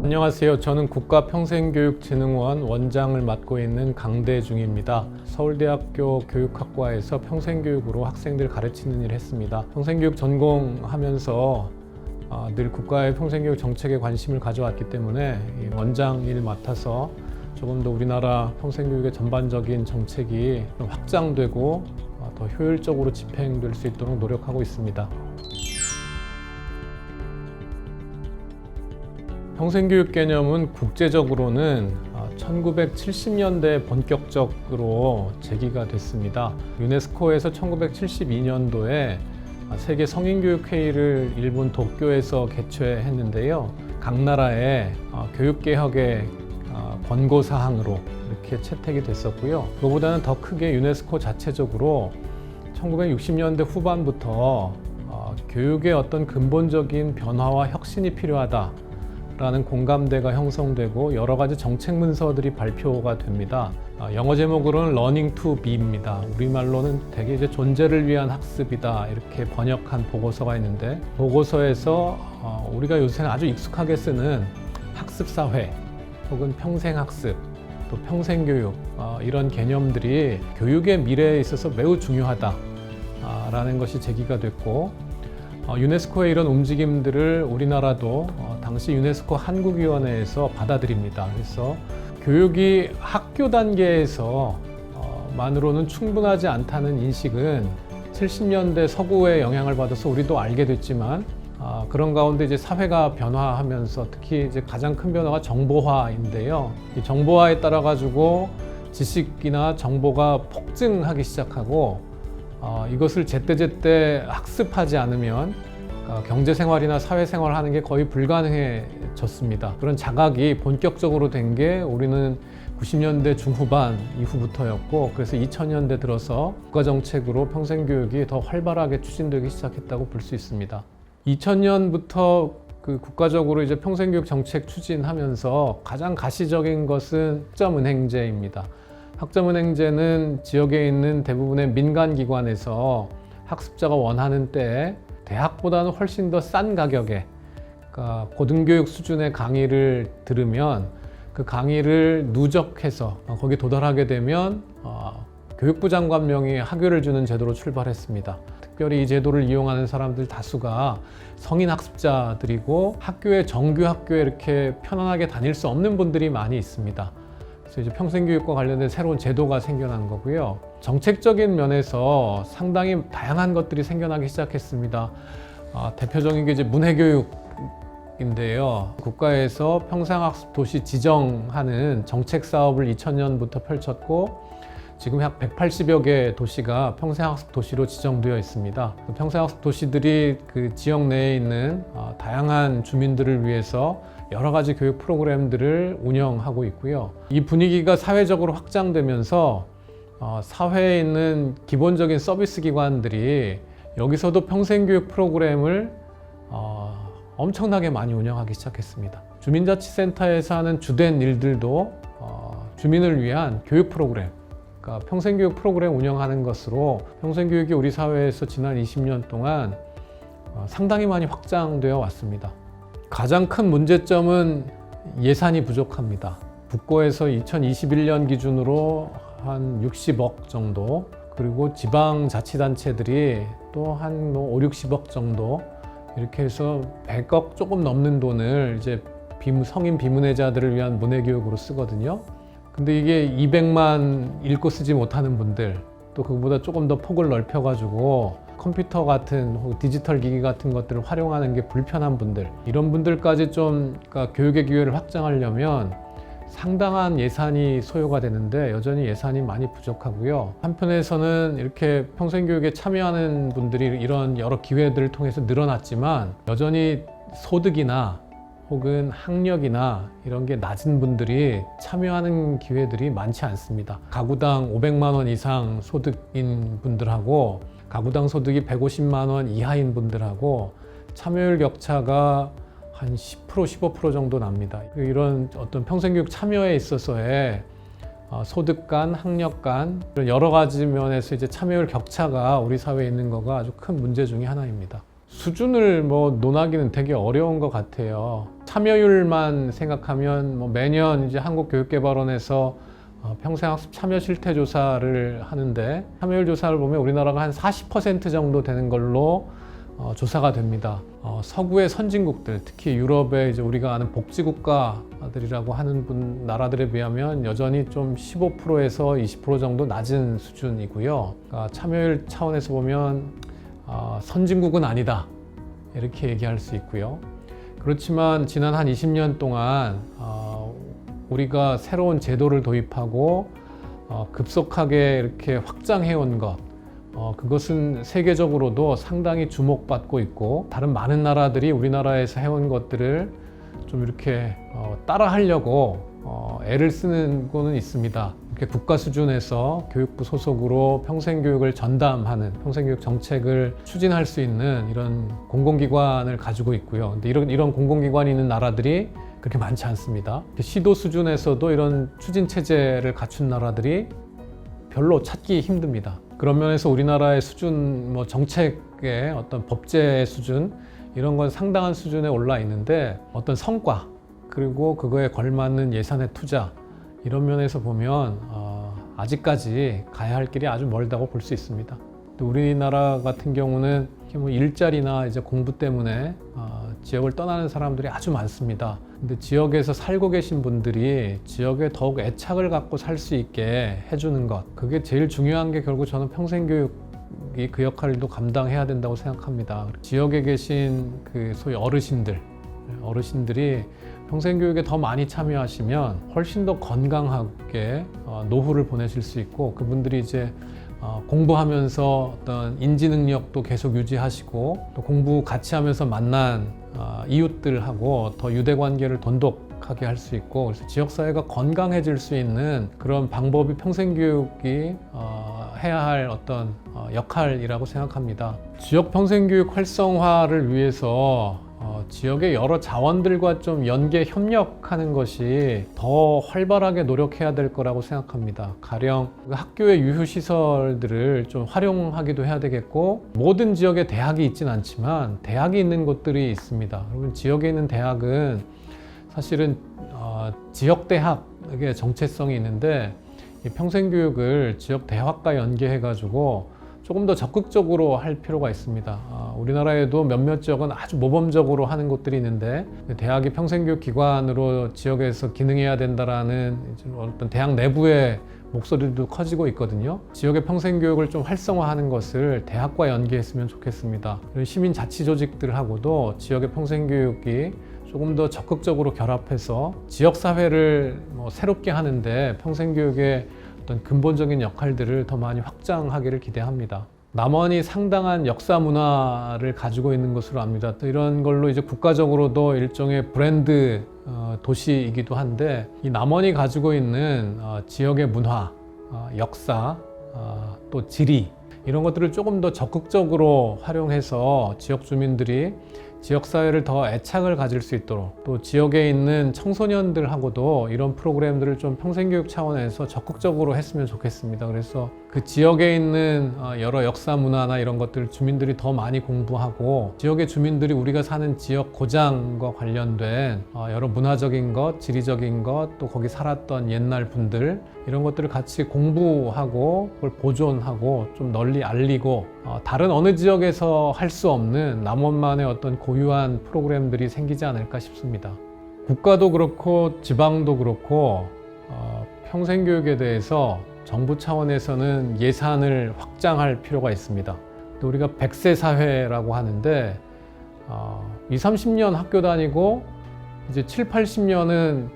안녕하세요. 저는 국가평생교육진흥원 원장을 맡고 있는 강대중입니다. 서울대학교 교육학과에서 평생교육으로 학생들 가르치는 일을 했습니다. 평생교육 전공하면서 늘 국가의 평생교육 정책에 관심을 가져왔기 때문에 이 원장 일 맡아서 조금 더 우리나라 평생교육의 전반적인 정책이 확장되고 더 효율적으로 집행될 수 있도록 노력하고 있습니다. 평생교육 개념은 국제적으로는 1970년대에 본격적으로 제기가 됐습니다. 유네스코에서 1972년도에 세계 성인교육회의를 일본 도쿄에서 개최했는데요. 각 나라의 교육개혁의 권고사항으로 이렇게 채택이 됐었고요. 그거보다는 더 크게 유네스코 자체적으로 1960년대 후반부터 교육의 어떤 근본적인 변화와 혁신이 필요하다 라는 공감대가 형성되고 여러 가지 정책 문서들이 발표가 됩니다. 영어 제목으로는 Learning to Be입니다. 우리말로는 되게 이제 존재를 위한 학습이다 이렇게 번역한 보고서가 있는데, 보고서에서 우리가 요새는 아주 익숙하게 쓰는 학습사회 혹은 평생학습 또 평생교육 이런 개념들이 교육의 미래에 있어서 매우 중요하다라는 것이 제기가 됐고, 유네스코의 이런 움직임들을 우리나라도 당시 유네스코 한국위원회에서 받아들입니다. 그래서 교육이 학교 단계에서 만으로는 충분하지 않다는 인식은 70년대 서구의 영향을 받아서 우리도 알게 됐지만, 그런 가운데 이제 사회가 변화하면서 특히 이제 가장 큰 변화가 정보화인데요. 이 정보화에 따라 가지고 지식이나 정보가 폭증하기 시작하고, 이것을 제때제때 학습하지 않으면 경제생활이나 사회생활 하는 게 거의 불가능해졌습니다. 그런 자각이 본격적으로 된 게 우리는 90년대 중후반 이후부터였고, 그래서 2000년대 들어서 국가정책으로 평생교육이 더 활발하게 추진되기 시작했다고 볼 수 있습니다. 2000년부터 국가적으로 이제 평생교육 정책 추진하면서 가장 가시적인 것은 학점은행제입니다. 학점은행제는 지역에 있는 대부분의 민간기관에서 학습자가 원하는 때에 대학보다는 훨씬 더 싼 가격에, 그러니까 고등교육 수준의 강의를 들으면 그 강의를 누적해서 거기 도달하게 되면 교육부 장관 명의 학위를 주는 제도로 출발했습니다. 특별히 이 제도를 이용하는 사람들 다수가 성인 학습자들이고 학교에 정규 학교에 이렇게 편안하게 다닐 수 없는 분들이 많이 있습니다. 그래서 이제 평생교육과 관련된 새로운 제도가 생겨난 거고요. 정책적인 면에서 상당히 다양한 것들이 생겨나기 시작했습니다. 대표적인 게 이제 문해교육인데요. 국가에서 평생학습 도시 지정하는 정책 사업을 2000년부터 펼쳤고, 지금 약 180여 개 도시가 평생학습 도시로 지정되어 있습니다. 평생학습 도시들이 그 지역 내에 있는 다양한 주민들을 위해서 여러 가지 교육 프로그램들을 운영하고 있고요. 이 분위기가 사회적으로 확장되면서 사회에 있는 기본적인 서비스 기관들이 여기서도 평생교육 프로그램을 엄청나게 많이 운영하기 시작했습니다. 주민자치센터에서 하는 주된 일들도 주민을 위한 교육 프로그램, 그러니까 평생교육 프로그램 운영하는 것으로 평생교육이 우리 사회에서 지난 20년 동안 상당히 많이 확장되어 왔습니다. 가장 큰 문제점은 예산이 부족합니다. 국고에서 2021년 기준으로 한 60억 정도, 그리고 지방자치단체들이 또 한 5, 60억 정도, 이렇게 해서 100억 조금 넘는 돈을 이제 성인 비문해자들을 위한 문해교육으로 쓰거든요. 근데 이게 200만 읽고 쓰지 못하는 분들, 또 그거보다 조금 더 폭을 넓혀가지고 컴퓨터 같은 디지털 기기 같은 것들을 활용하는 게 불편한 분들, 이런 분들까지 좀 그러니까 교육의 기회를 확장하려면 상당한 예산이 소요가 되는데 여전히 예산이 많이 부족하고요. 한편에서는 이렇게 평생교육에 참여하는 분들이 이런 여러 기회들을 통해서 늘어났지만 여전히 소득이나 혹은 학력이나 이런 게 낮은 분들이 참여하는 기회들이 많지 않습니다. 가구당 500만 원 이상 소득인 분들하고 가구당 소득이 150만 원 이하인 분들하고 참여율 격차가 한 10%, 15% 정도 납니다. 이런 어떤 평생교육 참여에 있어서의 소득 간, 학력 간 이런 여러 가지 면에서 이제 참여율 격차가 우리 사회에 있는 거가 아주 큰 문제 중에 하나입니다. 수준을 논하기는 되게 어려운 것 같아요. 참여율만 생각하면 매년 이제 한국교육개발원에서 평생학습 참여 실태 조사를 하는데, 참여율 조사를 보면 우리나라가 한 40% 정도 되는 걸로 조사가 됩니다. 서구의 선진국들, 특히 유럽의 이제 우리가 아는 복지국가들이라고 하는 나라들에 비하면 여전히 좀 15%에서 20% 정도 낮은 수준이고요. 그러니까 참여율 차원에서 보면 선진국은 아니다, 이렇게 얘기할 수 있고요. 그렇지만 지난 한 20년 동안 우리가 새로운 제도를 도입하고 급속하게 이렇게 확장해온 것, 그것은 세계적으로도 상당히 주목받고 있고, 다른 많은 나라들이 우리나라에서 해온 것들을 좀 이렇게 따라하려고 애를 쓰는 거는 있습니다. 이렇게 국가 수준에서 교육부 소속으로 평생교육을 전담하는, 평생교육 정책을 추진할 수 있는 이런 공공기관을 가지고 있고요. 근데 이런 공공기관이 있는 나라들이 그렇게 많지 않습니다. 시도 수준에서도 이런 추진 체제를 갖춘 나라들이 별로 찾기 힘듭니다. 그런 면에서 우리나라의 수준, 정책의 어떤 법제 수준, 이런 건 상당한 수준에 올라 있는데, 어떤 성과, 그리고 그거에 걸맞는 예산의 투자, 이런 면에서 보면 아직까지 가야 할 길이 아주 멀다고 볼 수 있습니다. 또 우리나라 같은 경우는 일자리나 이제 공부 때문에 지역을 떠나는 사람들이 아주 많습니다. 근데 지역에서 살고 계신 분들이 지역에 더욱 애착을 갖고 살 수 있게 해주는 것, 그게 제일 중요한 게 결국 저는 평생교육이 그 역할도 감당해야 된다고 생각합니다. 지역에 계신 그 소위 어르신들이 평생교육에 더 많이 참여하시면 훨씬 더 건강하게 노후를 보내실 수 있고, 그분들이 이제 공부하면서 어떤 인지 능력도 계속 유지하시고, 또 공부 같이 하면서 만난 이웃들하고 더 유대 관계를 돈독하게 할 수 있고, 그래서 지역사회가 건강해질 수 있는 그런 방법이 평생교육이 해야 할 어떤 역할이라고 생각합니다. 지역 평생교육 활성화를 위해서 지역의 여러 자원들과 좀 연계 협력하는 것이 더 활발하게 노력해야 될 거라고 생각합니다. 가령 학교의 유휴시설들을 좀 활용하기도 해야 되겠고, 모든 지역에 대학이 있진 않지만 대학이 있는 곳들이 있습니다. 그러면 지역에 있는 대학은 사실은 지역대학의 정체성이 있는데, 이 평생교육을 지역대학과 연계해가지고 조금 더 적극적으로 할 필요가 있습니다. 우리나라에도 몇몇 지역은 아주 모범적으로 하는 곳들이 있는데, 대학이 평생교육 기관으로 지역에서 기능해야 된다라는 어떤 대학 내부의 목소리도 커지고 있거든요. 지역의 평생교육을 좀 활성화하는 것을 대학과 연계했으면 좋겠습니다. 시민자치조직들하고도 지역의 평생교육이 조금 더 적극적으로 결합해서 지역사회를 새롭게 하는데 평생교육의 어떤 근본적인 역할들을 더 많이 확장하기를 기대합니다. 남원이 상당한 역사 문화를 가지고 있는 것으로 압니다. 또 이런 걸로 이제 국가적으로도 일종의 브랜드 도시이기도 한데, 이 남원이 가지고 있는 지역의 문화, 역사, 또 지리, 이런 것들을 조금 더 적극적으로 활용해서 지역 주민들이 지역사회를 더 애착을 가질 수 있도록, 또 지역에 있는 청소년들하고도 이런 프로그램들을 좀 평생교육 차원에서 적극적으로 했으면 좋겠습니다. 그래서 그 지역에 있는 여러 역사 문화나 이런 것들 주민들이 더 많이 공부하고, 지역의 주민들이 우리가 사는 지역 고장과 관련된 여러 문화적인 것, 지리적인 것, 또 거기 살았던 옛날 분들, 이런 것들을 같이 공부하고 그걸 보존하고 좀 널리 알리고, 다른 어느 지역에서 할 수 없는 남원만의 어떤 고유한 프로그램들이 생기지 않을까 싶습니다. 국가도 그렇고 지방도 그렇고 평생교육에 대해서 정부 차원에서는 예산을 확장할 필요가 있습니다. 또 우리가 100세 사회라고 하는데 20, 30년 학교 다니고 이제 7, 80년은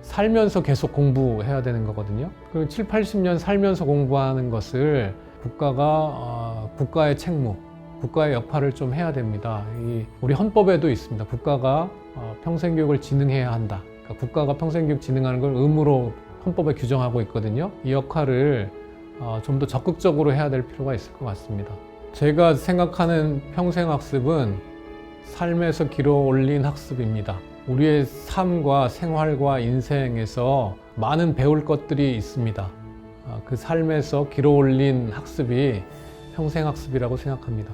살면서 계속 공부해야 되는 거거든요. 그리고 7, 80년 살면서 공부하는 것을 국가가 국가의 책무, 국가의 역할을 좀 해야 됩니다. 우리 헌법에도 있습니다. 국가가 평생교육을 진흥해야 한다. 그러니까 국가가 평생교육 진흥하는 걸 의무로 헌법에 규정하고 있거든요. 이 역할을 좀 더 적극적으로 해야 될 필요가 있을 것 같습니다. 제가 생각하는 평생학습은 삶에서 길어 올린 학습입니다. 우리의 삶과 생활과 인생에서 많은 배울 것들이 있습니다. 그 삶에서 길어 올린 학습이 평생학습이라고 생각합니다.